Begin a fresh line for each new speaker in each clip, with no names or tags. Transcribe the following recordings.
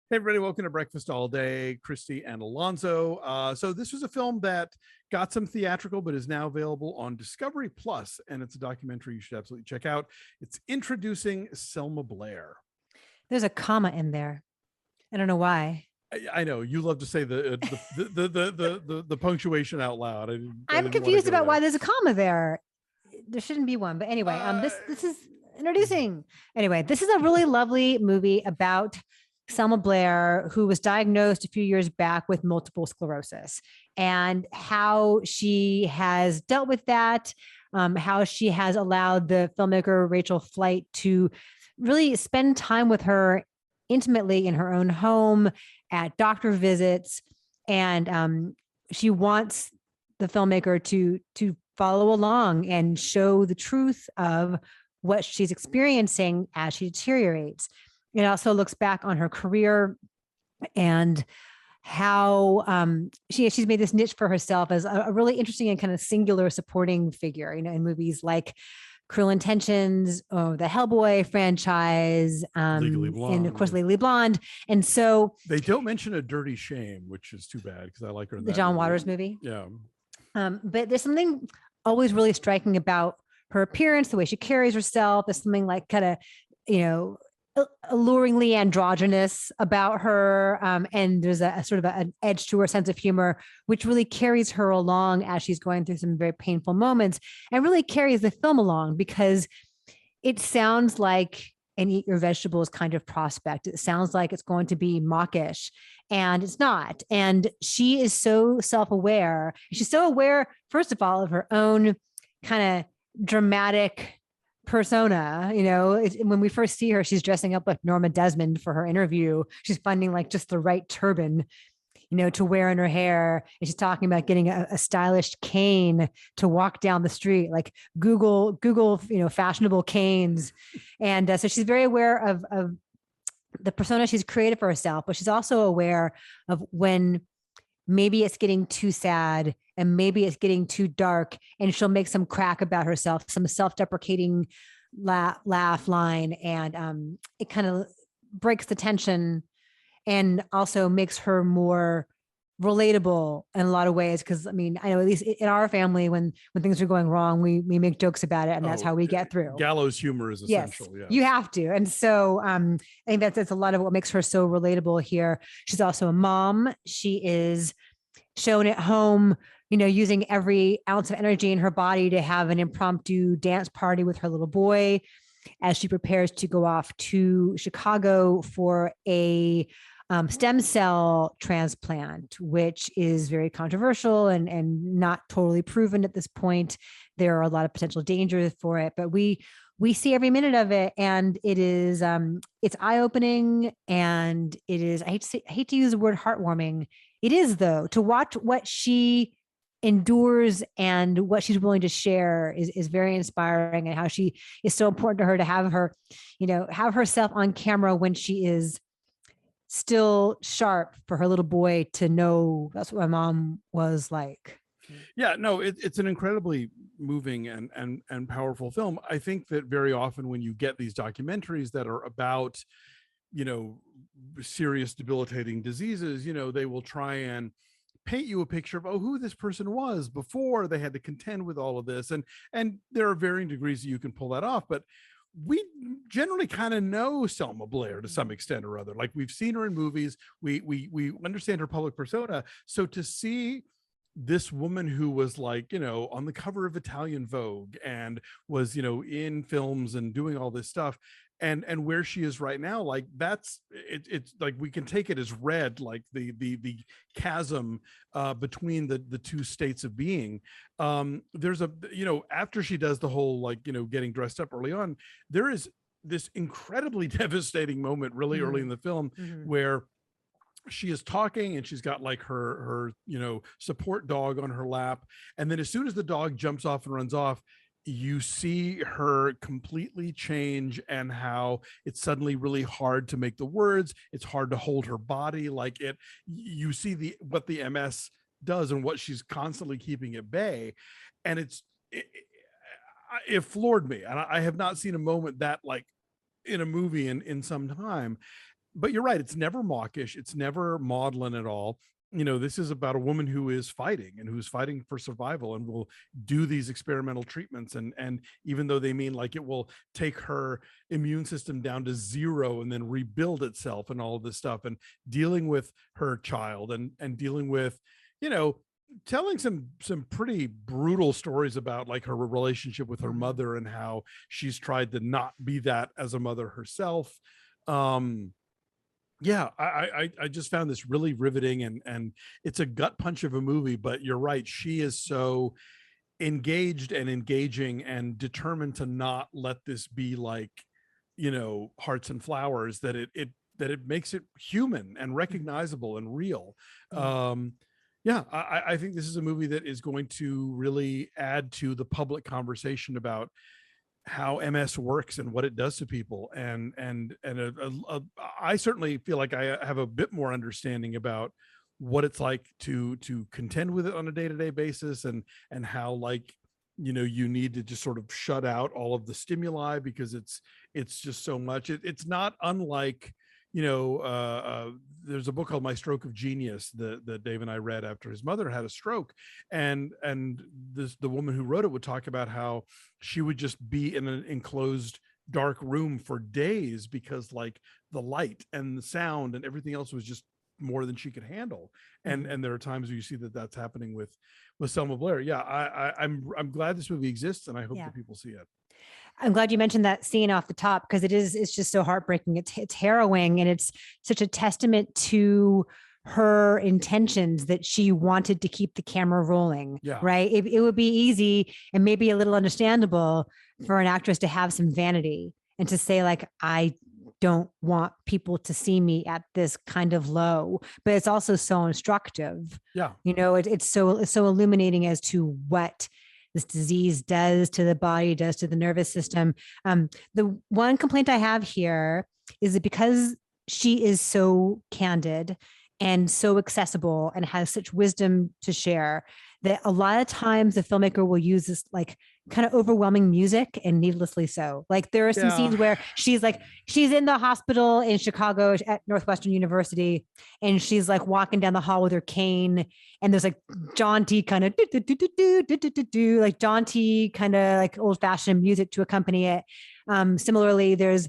Hey everybody, welcome to Breakfast All Day, Christy and Alonso. So this was a film that got some theatrical, but is now available on Discovery Plus, and it's a documentary you should absolutely check out. It's introducing Selma Blair.
There's a comma in there. I don't know why.
I know you love to say the punctuation out loud. I
I'm
didn't want to
confused
go
about
there.
why there's a comma there. There shouldn't be one, but anyway, this is introducing. Anyway, this is a really lovely movie about Selma Blair, who was diagnosed a few years back with multiple sclerosis, and how she has dealt with that. How she has allowed the filmmaker Rachel Fleit to really spend time with her intimately in her own home, at doctor visits, and she wants the filmmaker to follow along and show the truth of what she's experiencing as she deteriorates. It also looks back on her career and how she's made this niche for herself as a really interesting and kind of singular supporting figure, in movies like Cruel Intentions, the Hellboy franchise, and of course Legally Blonde. And so
they don't mention A Dirty Shame, which is too bad because I like her in
the
that
John
movie.
Waters movie.
Yeah.
But there's something always really striking about her appearance, the way she carries herself. There's something like kind of, alluringly androgynous about her. And there's a sort of an edge to her sense of humor, which really carries her along as she's going through some very painful moments, and really carries the film along, because it sounds like an eat your vegetables kind of prospect. It sounds like it's going to be mawkish, and it's not. And she is so self-aware. She's so aware, first of all, of her own kind of dramatic persona. When we first see her, she's dressing up like Norma Desmond for her interview. She's finding like just the right turban, to wear in her hair. And she's talking about getting a stylish cane to walk down the street, like Google, fashionable canes. And so she's very aware of the persona she's created for herself, but she's also aware of when maybe it's getting too sad and maybe it's getting too dark, and she'll make some crack about herself, some self-deprecating laugh line. And it kind of breaks the tension and also makes her more relatable in a lot of ways. Because I know at least in our family, when things are going wrong, we make jokes about it, and that's how we get through.
Gallows humor is essential.
Yes, you have to. And so I think that's a lot of what makes her so relatable here. She's also a mom. She is shown at home, using every ounce of energy in her body to have an impromptu dance party with her little boy as she prepares to go off to Chicago for a stem cell transplant, which is very controversial and not totally proven at this point. There are a lot of potential dangers for it, but we see every minute of it, and it is it's eye-opening, and it is, I hate to use the word heartwarming. It is, though, to watch what she endures and what she's willing to share is very inspiring, and how she is so important to her to have her, have herself on camera when she is still sharp, for her little boy to know that's what my mom was like.
Yeah, no, it's an incredibly moving and powerful film. I think that very often when you get these documentaries that are about, serious debilitating diseases, they will try and paint you a picture of who this person was before they had to contend with all of this, and there are varying degrees that you can pull that off, but we generally kind of know Selma Blair to some extent or other. Like, we've seen her in movies, we understand her public persona. So to see this woman who was like, on the cover of Italian Vogue and was, in films and doing all this stuff, and where she is right now, like that's it's like we can take it as read, like the chasm between the two states of being. There's a, after she does the whole, like, getting dressed up early on, there is this incredibly devastating moment really early in the film where she is talking and she's got like her support dog on her lap, and then as soon as the dog jumps off and runs off, you see her completely change, and how it's suddenly really hard to make the words, it's hard to hold her body, like you see what the MS does and what she's constantly keeping at bay. And it floored me, and I have not seen a moment that, like, in a movie in some time. but you're right. It's never mawkish. It's never maudlin at all. This is about a woman who is fighting and who's fighting for survival and will do these experimental treatments. And even though they mean like it will take her immune system down to zero and then rebuild itself and all of this stuff, and dealing with her child and dealing with, telling some pretty brutal stories about like her relationship with her mother and how she's tried to not be that as a mother herself. Yeah, I just found this really riveting, and it's a gut punch of a movie, but you're right. She is so engaged and engaging and determined to not let this be like, hearts and flowers, that it makes it human and recognizable and real. Yeah, I think this is a movie that is going to really add to the public conversation about how MS works and what it does to people. I certainly feel like I have a bit more understanding about what it's like to contend with it on a day-to-day basis, and how, like, you need to just sort of shut out all of the stimuli because it's just so much. It's not unlike, there's a book called My Stroke of Genius that Dave and I read after his mother had a stroke, and the woman who wrote it would talk about how she would just be in an enclosed dark room for days because like the light and the sound and everything else was just more than she could handle. And there are times where you see that that's happening with Selma Blair. Yeah, I'm glad this movie exists, and I hope that people see it.
I'm glad you mentioned that scene off the top, because it's just so heartbreaking. It's harrowing, and it's such a testament to her intentions that she wanted to keep the camera rolling.
Yeah.
Right. It would be easy and maybe a little understandable for an actress to have some vanity and to say like, I don't want people to see me at this kind of low, but it's also so instructive.
Yeah.
It's so illuminating as to what this disease does to the body, does to the nervous system. The one complaint I have here is that because she is so candid and so accessible and has such wisdom to share, that a lot of times the filmmaker will use this like kind of overwhelming music, and needlessly so. Like there are some scenes where she's in the hospital in Chicago at Northwestern University, and she's like walking down the hall with her cane, and there's like jaunty kind of like jaunty kind of like old fashioned music to accompany it. Similarly, there's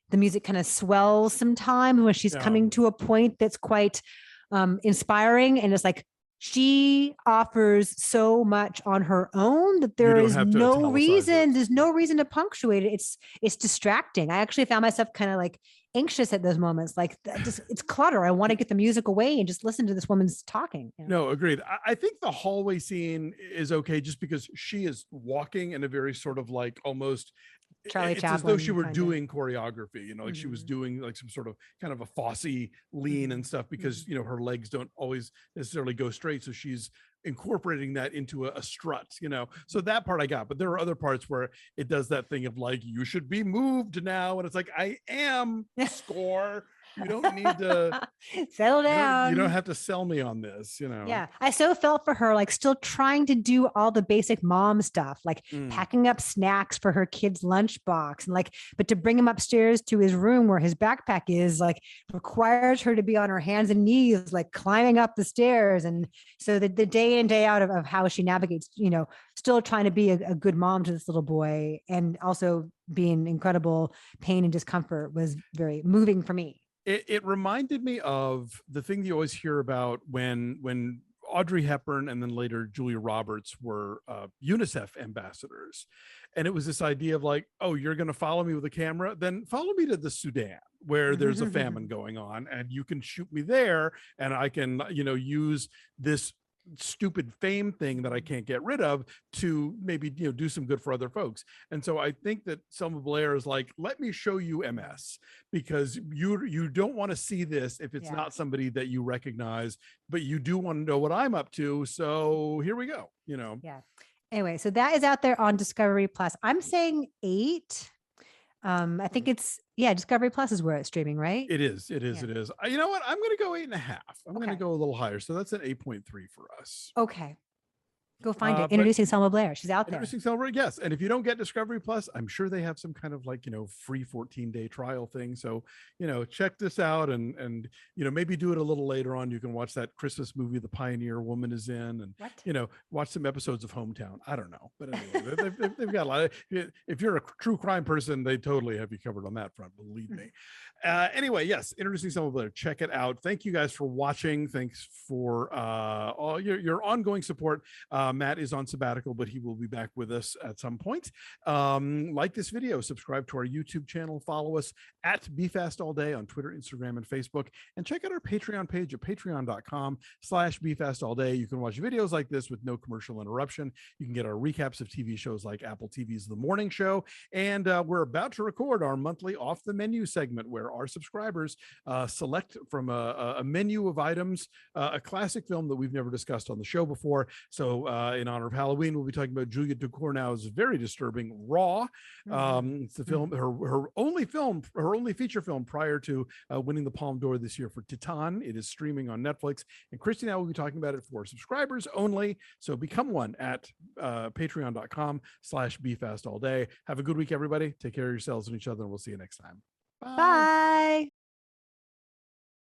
the music kind of swells sometimes when she's coming to a point that's quite inspiring, and it's like she offers so much on her own that there's no reason to punctuate it. It's distracting. I actually found myself kind of like anxious at those moments. Like it's clutter. I want to get the music away and just listen to this woman's talking.
No, agreed. I think the hallway scene is okay just because she is walking in a very sort of like almost
Charlie Chaplin,
as though she were doing choreography, like she was doing like some sort of kind of a Fosse lean and stuff, because her legs don't always necessarily go straight, so she's incorporating that into a strut, so that part I got. But there are other parts where it does that thing of like, you should be moved now, and it's like, I am, score. You don't need to
settle down.
You don't have to sell me on this,
Yeah. I so felt for her, like still trying to do all the basic mom stuff, like packing up snacks for her kid's lunchbox, and like, but to bring him upstairs to his room where his backpack is, like requires her to be on her hands and knees, like climbing up the stairs. And so the day in and day out of how she navigates, still trying to be a good mom to this little boy, and also being incredible pain and discomfort, was very moving for me.
It reminded me of the thing you always hear about when Audrey Hepburn and then later Julia Roberts were UNICEF ambassadors. And it was this idea of like, oh, you're going to follow me with a camera? Then follow me to the Sudan, where there's a famine going on, and you can shoot me there, and I can, use this stupid fame thing that I can't get rid of to maybe do some good for other folks. And so I think that Selma Blair is like, let me show you MS, because you don't want to see this if it's not somebody that you recognize, but you do want to know what I'm up to. So here we go.
Yeah. Anyway, so that is out there on Discovery Plus. I'm saying 8. I think it's Discovery Plus is where it's streaming, right?
It is. It is. You know what? I'm going to go 8.5. I'm going to go a little higher. So that's an 8.3 for us.
Okay. Go find it.
But
Introducing Selma Blair. She's out there.
Introducing Celebrate, yes. And if you don't get Discovery Plus, I'm sure they have some kind of like, free 14-day trial thing. So, check this out and maybe do it a little later on. You can watch that Christmas movie The Pioneer Woman is in, and watch some episodes of Hometown. I don't know. But anyway, they've got a lot of, if you're a true crime person, they totally have you covered on that front, believe me. Anyway, yes, Introducing Selma Blair. Check it out. Thank you guys for watching. Thanks for all your ongoing support. Matt is on sabbatical, but he will be back with us at some point. Like this video, subscribe to our YouTube channel, follow us at BeFastAllDay on Twitter, Instagram, and Facebook, and check out our Patreon page at patreon.com/BeFastAllDay. You can watch videos like this with no commercial interruption. You can get our recaps of TV shows like Apple TV's The Morning Show, and we're about to record our monthly Off the Menu segment where our subscribers select from a menu of items, a classic film that we've never discussed on the show before. So in honor of Halloween, we'll be talking about Julia Ducournau's very disturbing Raw. It's the film, her only feature film prior to winning the Palme d'Or this year for Titan. It is streaming on Netflix, and Christy and I will be talking about it for subscribers only. So become one at patreon.com/BeFastAllDay. Have a good week, everybody. Take care of yourselves and each other, and we'll see you next time. Bye.
Bye.